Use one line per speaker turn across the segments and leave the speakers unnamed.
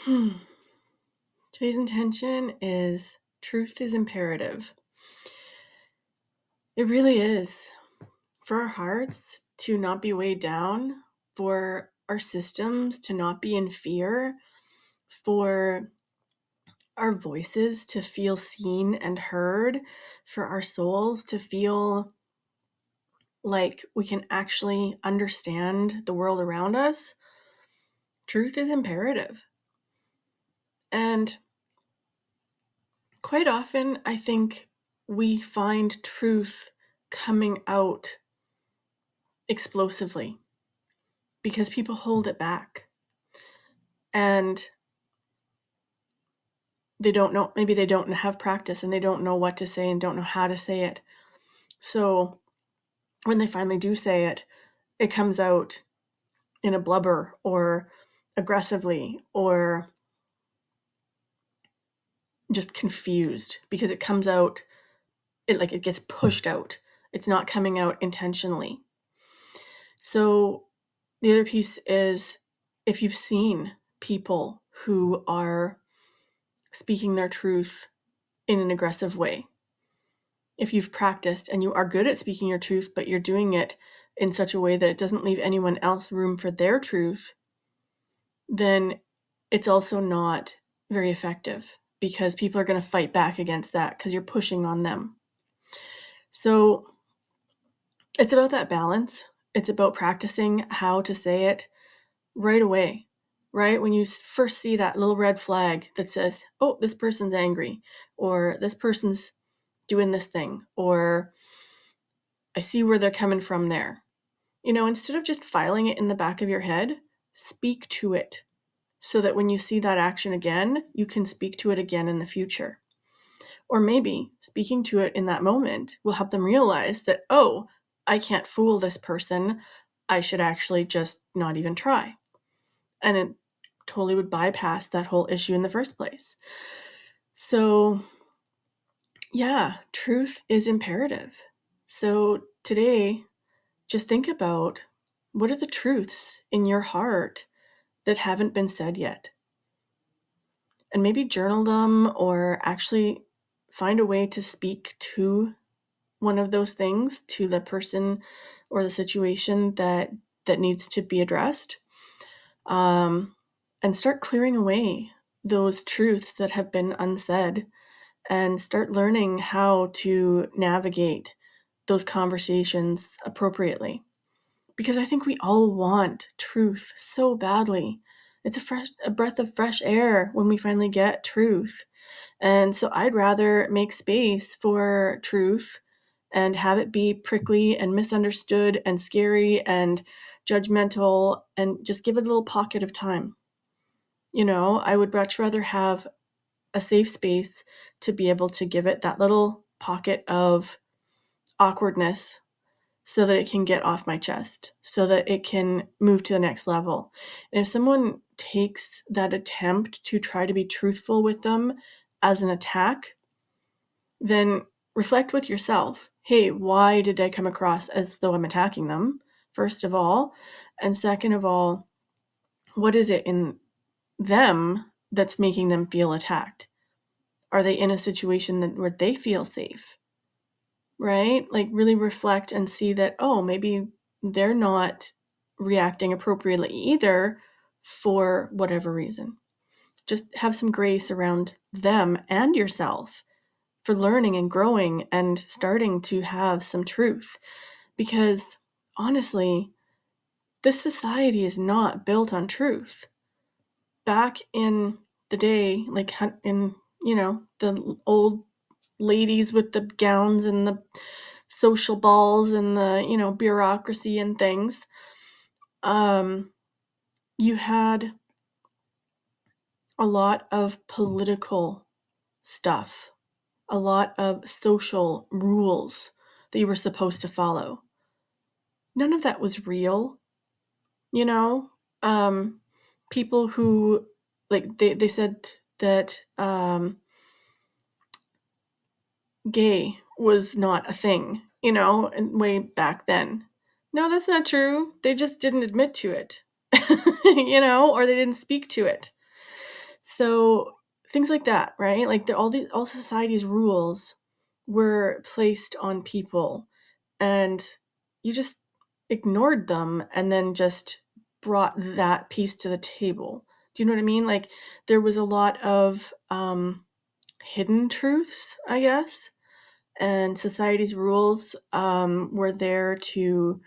Today's intention is truth is imperative. It really is. For our hearts to not be weighed down, for our systems to not be in fear, for our voices to feel seen and heard, for our souls to feel like we can actually understand the world around us, truth is imperative. And quite often, I think we find truth coming out explosively because people hold it back. And they don't know, maybe they don't have practice and they don't know what to say and don't know how to say it. So when they finally do say it, it comes out in a blubber or aggressively or just confused because it comes out, it gets pushed out. It's not coming out intentionally. So the other piece is if you've seen people who are speaking their truth in an aggressive way, if you've practiced and you are good at speaking your truth, but you're doing it in such a way that it doesn't leave anyone else room for their truth, then it's also not very effective because people are going to fight back against that because you're pushing on them. So it's about that balance. It's about practicing how to say it right away, right? When you first see that little red flag that says, oh, this person's angry, or this person's doing this thing, or I see where they're coming from there. Instead of just filing it in the back of your head, speak to it so that when you see that action again, you can speak to it again in the future. Or maybe speaking to it in that moment will help them realize that, oh, I can't fool this person. I should actually just not even try. And it totally would bypass that whole issue in the first place. So, yeah, truth is imperative. So today, just think about what are the truths in your heart that haven't been said yet? And maybe journal them or actually find a way to speak to one of those things, to the person or the situation that needs to be addressed. And start clearing away those truths that have been unsaid and start learning how to navigate those conversations appropriately. Because I think we all want truth so badly. It's a breath of fresh air when we finally get truth. And so I'd rather make space for truth and have it be prickly and misunderstood and scary and judgmental and just give it a little pocket of time. I would much rather have a safe space to be able to give it that little pocket of awkwardness so that it can get off my chest, so that it can move to the next level. And if someone takes that attempt to try to be truthful with them as an attack, then reflect with yourself. Hey, why did I come across as though I'm attacking them, first of all? And second of all, what is it in them that's making them feel attacked? Are they in a situation where they feel safe? Right? Like really reflect and see that, oh, maybe they're not reacting appropriately either for whatever reason. Just have some grace around them and yourself for learning and growing and starting to have some truth. Because honestly, this society is not built on truth. Back in the day, like in, the old ladies with the gowns and the social balls and the, bureaucracy and things, you had a lot of political stuff, a lot of social rules that you were supposed to follow. None of that was real, you know? People who, like, they said that gay was not a thing, and way back then. No, that's not true. They just didn't admit to it, or they didn't speak to it. So things like that, right? Like all society's rules were placed on people, and you just ignored them and then just brought that piece to the table. Do you know what I mean? Like there was a lot of hidden truths, I guess, and society's rules were there to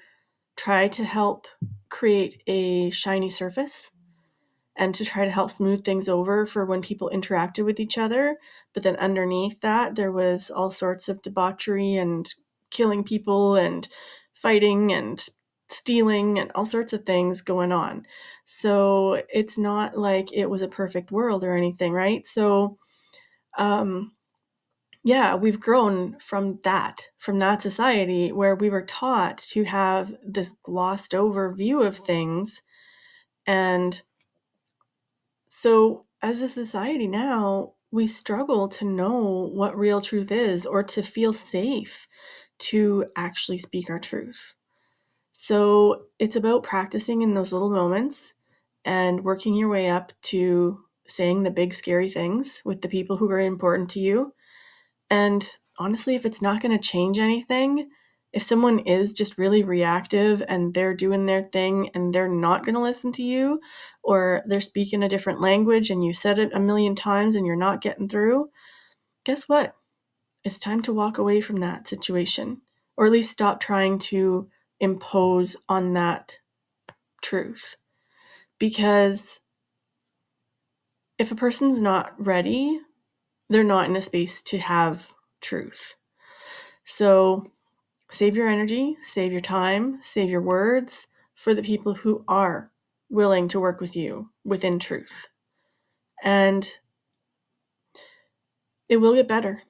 try to help create a shiny surface and to try to help smooth things over for when people interacted with each other. But then underneath that, there was all sorts of debauchery and killing people and fighting and stealing and all sorts of things going on. So it's not like it was a perfect world or anything, right? So, um, yeah, we've grown from that society where we were taught to have this glossed over view of things. And so, as a society now, we struggle to know what real truth is or to feel safe to actually speak our truth. So, it's about practicing in those little moments and working your way up to saying the big, scary things with the people who are important to you. And honestly, if it's not going to change anything, if someone is just really reactive and they're doing their thing and they're not going to listen to you, or they're speaking a different language and you said it a million times and you're not getting through, guess what? It's time to walk away from that situation, or at least stop trying to impose on that truth. Because if a person's not ready, they're not in a space to have truth. So save your energy, save your time, save your words for the people who are willing to work with you within truth. And it will get better.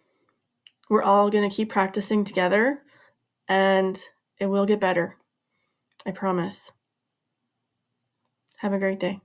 We're all going to keep practicing together, and it will get better. I promise. Have a great day.